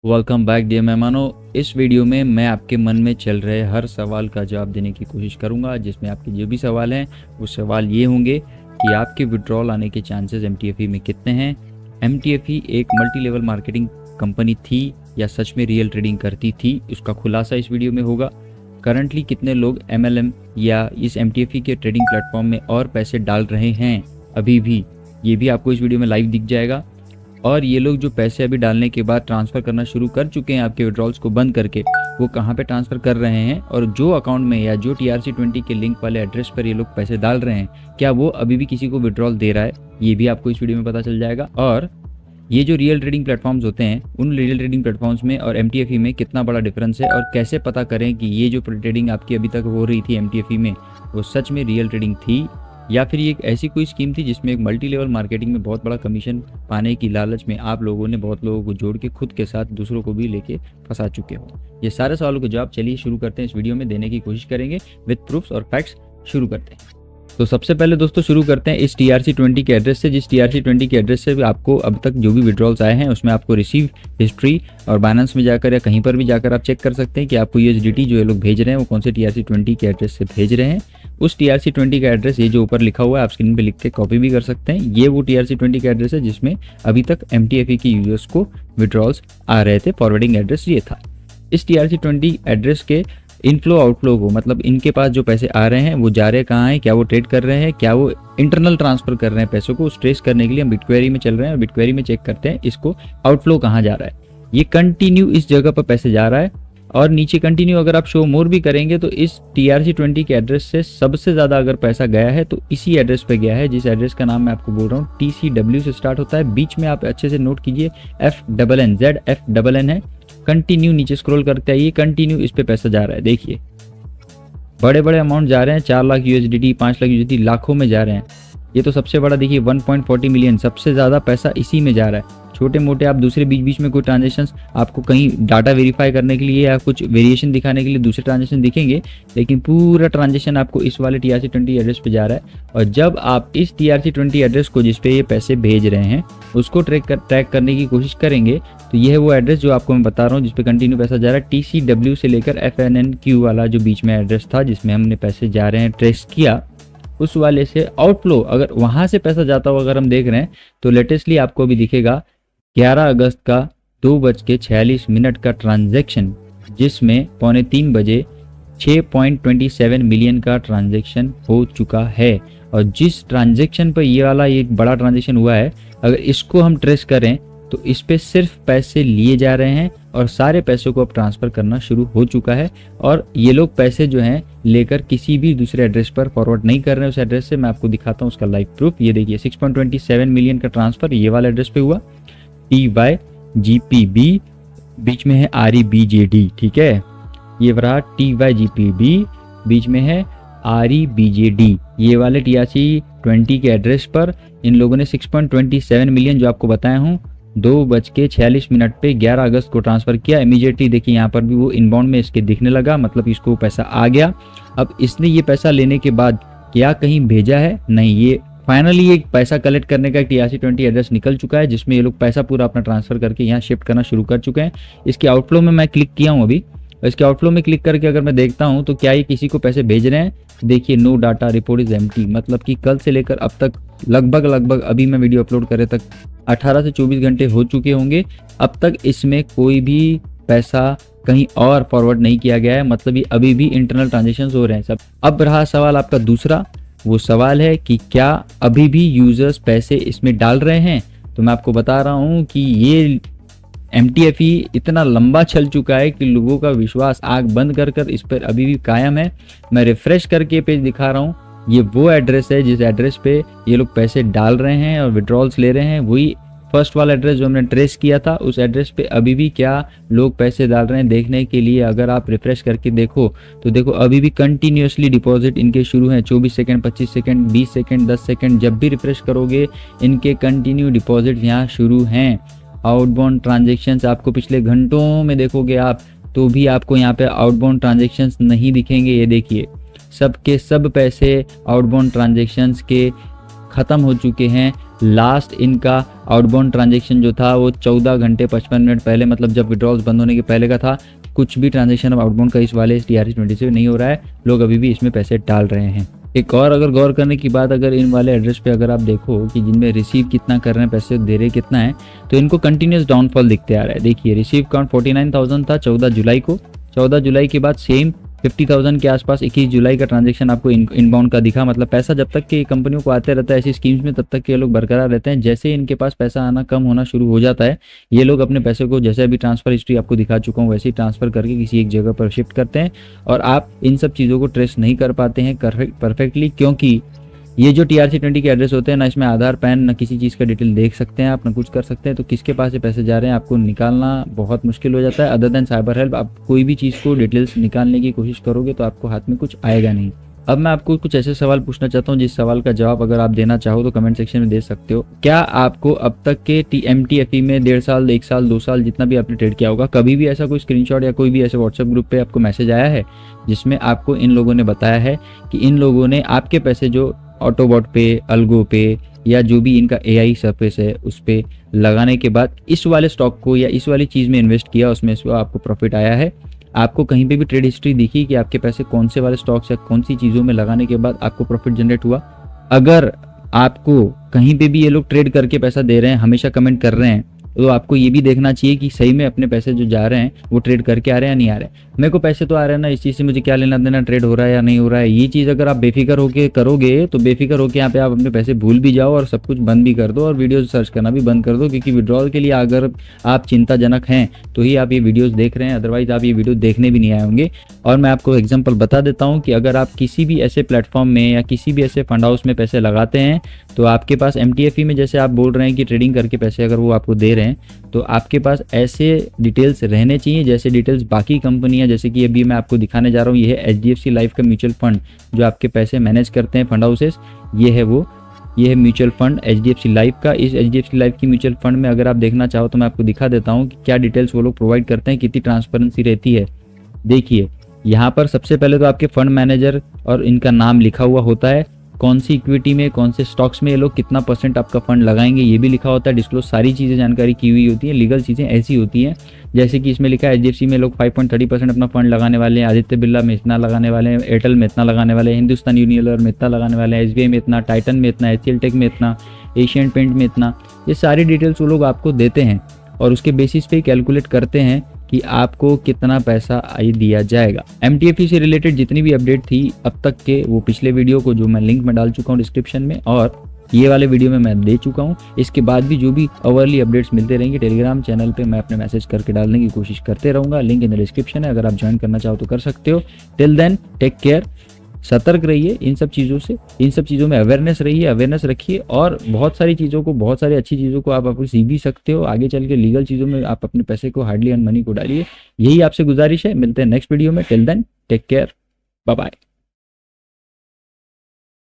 Welcome back dear मेहमानों। इस video में मैं आपके मन में चल रहे हर सवाल का जवाब देने की कोशिश करूंगा, जिसमें आपके जो भी सवाल हैं वो सवाल ये होंगे कि आपके विड्रॉल आने के चांसेस MTFE में कितने हैं। MTFE एक मल्टी लेवल मार्केटिंग कंपनी थी या सच में रियल ट्रेडिंग करती थी, उसका खुलासा इस वीडियो में होगा। करंटली कितने लोग MLM या इस MTFE के ट्रेडिंग प्लेटफॉर्म में और पैसे डाल रहे हैं अभी भी, ये भी आपको इस वीडियो में लाइव दिख जाएगा। और ये लोग जो पैसे अभी डालने के बाद ट्रांसफ़र करना शुरू कर चुके हैं आपके विड्रॉल्स को बंद करके, वो कहाँ पे ट्रांसफ़र कर रहे हैं और जो अकाउंट में या जो TRC20 के लिंक वाले एड्रेस पर ये लोग पैसे डाल रहे हैं, क्या वो अभी भी किसी को विड्रॉल दे रहा है, ये भी आपको इस वीडियो में पता चल जाएगा। और ये जो रियल ट्रेडिंग प्लेटफॉर्म्स होते हैं, उन रियल ट्रेडिंग प्लेटफॉर्म्स में और MTFE में कितना बड़ा डिफरेंस है और कैसे पता करें कि ये जो ट्रेडिंग आपकी अभी तक हो रही थी MTFE में, वो सच में रियल ट्रेडिंग थी या फिर ये एक ऐसी कोई स्कीम थी जिसमें एक मल्टी लेवल मार्केटिंग में बहुत बड़ा कमीशन पाने की लालच में आप लोगों ने बहुत लोगों को जोड़ के खुद के साथ दूसरों को भी लेके फंसा चुके हो। ये सारे सवालों के जवाब चलिए शुरू करते हैं, इस वीडियो में देने की कोशिश करेंगे विद प्रूफ्स और फैक्ट्स। शुरू करते हैं। तो सबसे पहले दोस्तों शुरू करते हैं इस TRC20 के एड्रेस से, जिस TRC20 के एड्रेस से आपको अब तक जो भी विड्रॉल्स आए हैं उसमें आपको रिसीव हिस्ट्री और बाइनेंस में जाकर या कहीं पर भी जाकर आप चेक कर सकते हैं कि आपको USDT जो ये लोग भेज रहे हैं वो कौन से TRC20 के एड्रेस से भेज रहे हैं। उस TRC20 का एड्रेस ये जो ऊपर लिखा हुआ है आप स्क्रीन पे लिख के कॉपी भी कर सकते हैं। ये वो TRC20 का एड्रेस है जिसमें अभी तक MTFE के यूजर्स को विड्रॉल्स आ रहे थे। फॉरवर्डिंग एड्रेस ये था। इस TRC20 एड्रेस के इनफ्लो आउटफ्लो को, मतलब इनके पास जो पैसे आ रहे हैं वो जा रहे कहाँ हैं, क्या वो ट्रेड कर रहे हैं, क्या वो इंटरनल ट्रांसफर कर रहे हैं पैसों को, उस ट्रेस करने के लिए हम बिटक्वेरी में चल रहे हैं और बिटक्वेरी में चेक करते हैं इसको आउटफ्लो कहाँ जा रहा है। ये कंटिन्यू इस जगह पर पैसे जा रहा है और नीचे कंटिन्यू अगर आप शो मोर भी करेंगे तो इस TRC20 के एड्रेस से सबसे ज़्यादा अगर पैसा गया है तो इसी एड्रेस पे गया है, जिस एड्रेस का नाम मैं आपको बोल रहा हूँ TCW से स्टार्ट होता है। बीच में आप अच्छे से नोट कीजिए ZFNN है। कंटिन्यू नीचे स्क्रॉल करते हैं, ये कंटिन्यू इस पे पैसा जा रहा है। देखिए बड़े बड़े अमाउंट जा रहे हैं, 4 लाख USDT, 5 लाख USDT, लाखों में जा रहे हैं। ये तो सबसे बड़ा देखिए 1.40 मिलियन, सबसे ज़्यादा पैसा इसी में जा रहा है। छोटे मोटे आप दूसरे बीच में कोई ट्रांजेक्शंस आपको कहीं डाटा वेरीफाई करने के लिए या कुछ वेरिएशन दिखाने के लिए दूसरे ट्रांजेक्शन दिखेंगे, लेकिन पूरा ट्रांजेक्शन आपको इस वाले TRC20 एड्रेस पे जा रहा है। और जब आप इस TRC20 एड्रेस को जिस पे ये पैसे भेज रहे हैं उसको ट्रैक करने की कोशिश करेंगे तो यह है वो एड्रेस जो आपको मैं बता रहा हूँ जिस पे कंटिन्यू पैसा जा रहा है। TCW से लेकर FNNQ वाला जो बीच में एड्रेस था जिसमें हमने पैसे जा रहे हैं ट्रेस किया, उस वाले से आउटफ्लो अगर वहां से पैसा जाता हुआ अगर हम देख रहे हैं तो लेटेस्टली आपको भी दिखेगा 11 अगस्त का 2:46 का ट्रांजैक्शन, जिसमें 2:45 बजे 6.27 मिलियन का ट्रांजैक्शन हो चुका है। और जिस ट्रांजैक्शन पर ये वाला एक बड़ा ट्रांजैक्शन हुआ है, अगर इसको हम ट्रेस करें तो इस पे सिर्फ पैसे लिए जा रहे हैं और सारे पैसों को अब ट्रांसफ़र करना शुरू हो चुका है। और ये लोग पैसे जो हैं लेकर किसी भी दूसरे एड्रेस पर फॉरवर्ड नहीं कर रहे हैं। उस एड्रेस से मैं आपको दिखाता हूँ उसका लाइव प्रूफ। ये देखिए 6.27 मिलियन का ट्रांसफ़र ये वाला एड्रेस पे हुआ, TYGPB, बीच में है REBJD, ठीक है। ये रहा TYGPB, बीच में है REBJD। ये वाले TRC20 के एड्रेस पर इन लोगों ने 6.27 मिलियन जो आपको बताया हूँ 2:46 पे 11 अगस्त को ट्रांसफ़र किया। इमीडिएटली देखिए यहाँ पर भी वो इनबाउंड में इसके दिखने लगा, मतलब इसको पैसा आ गया। अब इसने ये पैसा लेने के बाद क्या कहीं भेजा है? नहीं, ये फाइनली एक पैसा कलेक्ट करने का एक TRC20 एड्रेस निकल चुका है जिसमें ये लोग पैसा पूरा अपना ट्रांसफ़र करके यहाँ शिफ्ट करना शुरू कर चुके हैं। इसके आउटफ्लो में मैं क्लिक किया हूँ अभी, इसके आउटफ्लो में क्लिक करके अगर मैं देखता हूँ तो क्या ये किसी को पैसे भेज रहे हैं? देखिए no data report is empty, मतलब कि कल से लेकर अब तक लगभग अभी मैं वीडियो अपलोड करे तक 18 से 24 घंटे हो चुके होंगे, अब तक इसमें कोई भी पैसा कहीं और फॉरवर्ड नहीं किया गया है। मतलब ये अभी भी इंटरनल ट्रांजेक्शन्स हो रहे हैं सब। अब रहा सवाल आपका दूसरा, वो सवाल है कि क्या अभी भी यूजर्स पैसे इसमें डाल रहे हैं? तो मैं आपको बता रहा हूँ कि ये MTFE इतना लंबा चल चुका है कि लोगों का विश्वास आंख बंद कर इस पर अभी भी कायम है। मैं रिफ्रेश करके पेज दिखा रहा हूँ, ये वो एड्रेस है जिस एड्रेस पे ये लोग पैसे डाल रहे हैं और विड्रॉल्स ले रहे हैं। वही फर्स्ट वाला एड्रेस जो हमने ट्रेस किया था, उस एड्रेस पे अभी भी क्या लोग पैसे डाल रहे हैं देखने के लिए अगर आप रिफ्रेश करके देखो तो देखो अभी भी कंटिन्यूसली डिपॉजिट इनके शुरू हैं। 24 सेकंड, 25 सेकंड, 20 सेकंड, 10 सेकंड, जब भी रिफ्रेश करोगे इनके कंटिन्यू डिपॉजिट यहाँ शुरू हैं। आउटबाउंड ट्रांजेक्शन्स आपको पिछले घंटों में देखोगे आप तो भी आपको यहाँ पे आउटबाउंड ट्रांजेक्शन्स नहीं दिखेंगे। ये देखिए सबके सब पैसे आउटबाउंड ट्रांजेक्शन्स के ख़त्म हो चुके हैं। लास्ट इनका आउटबाउंड ट्रांजैक्शन जो था वो 14 घंटे 55 मिनट पहले, मतलब जब विड्रॉल्स बंद होने के पहले का था। कुछ भी ट्रांजैक्शन अब आउटबाउंड का इस वाले TRC20 से नहीं हो रहा है। लोग अभी भी इसमें पैसे डाल रहे हैं। एक और अगर गौर करने की बात, अगर इन वाले एड्रेस पे अगर आप देखो कि जिनमें रिसीव कितना कर रहे हैं, पैसे दे रहे कितना है, तो इनको कंटिन्यूस डाउनफॉल दिखते आ रहा है। देखिए रिसीव काउंट 49,000 था 14 जुलाई को। 14 जुलाई के बाद सेम 50,000 के आसपास 21 जुलाई का ट्रांजैक्शन आपको इनबाउंड का दिखा। मतलब पैसा जब तक कि कंपनियों को आते रहता है ऐसी स्कीम्स में, तब तक के लोग बरकरार रहते हैं। जैसे इनके पास पैसा आना कम होना शुरू हो जाता है, ये लोग अपने पैसे को, जैसे अभी ट्रांसफर हिस्ट्री आपको दिखा चुका हूँ, वैसे ही ट्रांसफर करके किसी एक जगह पर शिफ्ट करते हैं। और आप इन सब चीज़ों को ट्रेस नहीं कर पाते हैं परफेक्टली, क्योंकि ये जो TRC20 के एड्रेस होते हैं ना, इसमें आधार पैन ना किसी चीज़ का डिटेल देख सकते हैं आप, ना कुछ कर सकते हैं। तो किसके पास ये पैसे जा रहे हैं आपको निकालना बहुत मुश्किल हो जाता है। अदर देन साइबर हेल्प, आप कोई भी चीज़ को डिटेल्स निकालने की कोशिश करोगे तो आपको हाथ में कुछ आएगा नहीं। अब मैं आपको कुछ ऐसे सवाल पूछना चाहता हूँ जिस सवाल का जवाब अगर आप देना चाहो तो कमेंट सेक्शन में दे सकते हो। क्या आपको अब तक के MTFE में 1.5 साल 1 साल 2 साल जितना भी आपने ट्रेड किया होगा, कभी भी ऐसा कोई स्क्रीनशॉट या कोई भी ऐसे व्हाट्सएप ग्रुप पे आपको मैसेज आया है जिसमें आपको इन लोगों ने बताया है कि इन लोगों ने आपके पैसे जो ऑटोबॉट पे, अल्गो पे या जो भी इनका AI सर्फेस है उस पे लगाने के बाद इस वाले स्टॉक को या इस वाली चीज़ में इन्वेस्ट किया, उसमें से आपको प्रॉफिट आया है? आपको कहीं पे भी ट्रेड हिस्ट्री दिखी कि आपके पैसे कौन से वाले स्टॉक्स या कौन सी चीज़ों में लगाने के बाद आपको प्रॉफिट जनरेट हुआ? अगर आपको कहीं पे भी ये लोग ट्रेड करके पैसा दे रहे हैं, हमेशा कमेंट कर रहे हैं, तो आपको ये भी देखना चाहिए कि सही में अपने पैसे जो जा रहे हैं वो ट्रेड करके आ रहे हैं या नहीं आ रहे हैं। मेरे को पैसे तो आ रहे हैं ना, इस चीज़ से मुझे क्या लेना देना ट्रेड हो रहा है या नहीं हो रहा है। ये चीज़ अगर आप बेफिक्र होके करोगे तो बेफिक्र होके यहाँ पे आप अपने पैसे भूल भी जाओ और सब कुछ बंद भी कर दो और वीडियोज़ सर्च करना भी बंद कर दो, क्योंकि विड्रॉल के लिए अगर आप चिंताजनक हैं तो ही आप ये वीडियोज़ देख रहे हैं, अदरवाइज आप ये वीडियो देखने भी नहीं आए होंगे। और मैं आपको एग्जाम्पल बता देता हूँ कि अगर आप किसी भी ऐसे प्लेटफॉर्म में या किसी भी ऐसे फंड हाउस में पैसे लगाते हैं तो आपके पास MTFE में, जैसे आप बोल रहे हैं कि ट्रेडिंग करके पैसे अगर वो आपको दे रहे हैं, तो आपके पास ऐसे डिटेल्स रहने चाहिए जैसे डिटेल्स बाकी कंपनियां, जैसे कि अभी मैं आपको दिखाने जा रहा हूँ। ये है HDFC लाइफ का म्यूचुअल फंड जो आपके पैसे मैनेज करते हैं फंड हाउसेस। ये है म्यूचुअल फंड HDFC लाइफ का। इस HDFC लाइफ की म्यूचुअल फंड में अगर आप देखना चाहो तो मैं आपको दिखा देता हूँ कि क्या डिटेल्स वो लोग प्रोवाइड करते हैं, कितनी ट्रांसपेरेंसी रहती है। देखिए यहाँ पर सबसे पहले तो आपके फंड मैनेजर और इनका नाम लिखा हुआ होता है, कौन सी इक्विटी में, कौन से स्टॉक्स में ये लोग कितना % आपका फंड लगाएंगे ये भी लिखा होता है। डिस्क्लोज सारी चीज़ें जानकारी की हुई होती है। लीगल चीज़ें ऐसी होती हैं जैसे कि इसमें लिखा है HDFC में लोग 5.30% अपना फंड लगाने वाले हैं, आदित्य बिरला में इतना लगाने वाले हैं, एयरटेल में इतना लगाने वाले हैं, हिंदुस्तान यूनिलीवर में इतना लगाने वाले हैं, SBI में इतना, टाइटन में इतना, HCL टेक में इतना, एशियन पेंट में इतना। ये सारी डिटेल्स वो लोग आपको देते हैं और उसके बेसिस पे कैलकुलेट करते हैं कि आपको कितना पैसा दिया जाएगा। MTFE से रिलेटेड जितनी भी अपडेट थी अब तक के, वो पिछले वीडियो को जो मैं लिंक में डाल चुका हूँ डिस्क्रिप्शन में, और ये वाले वीडियो में मैं दे चुका हूँ। इसके बाद भी जो भी अवर्ली अपडेट्स मिलते रहेंगे टेलीग्राम चैनल पे, मैं अपने मैसेज करके डालने की कोशिश करते रहूँगा। लिंक इन द डिस्क्रिप्शन है, अगर आप ज्वाइन करना चाहो तो कर सकते हो। टिल देन टेक केयर, सतर्क रहिए इन सब चीज़ों से, इन सब चीज़ों में अवेयरनेस रहिए, अवेयरनेस रखिए, और बहुत सारी चीज़ों को, बहुत सारी अच्छी चीज़ों को आप सीख भी सकते हो। आगे चल के लीगल चीज़ों में आप अपने पैसे को, हार्डली अर्न मनी को डालिए। यही आपसे गुजारिश है। मिलते हैं नेक्स्ट वीडियो में। Till then take care, bye bye.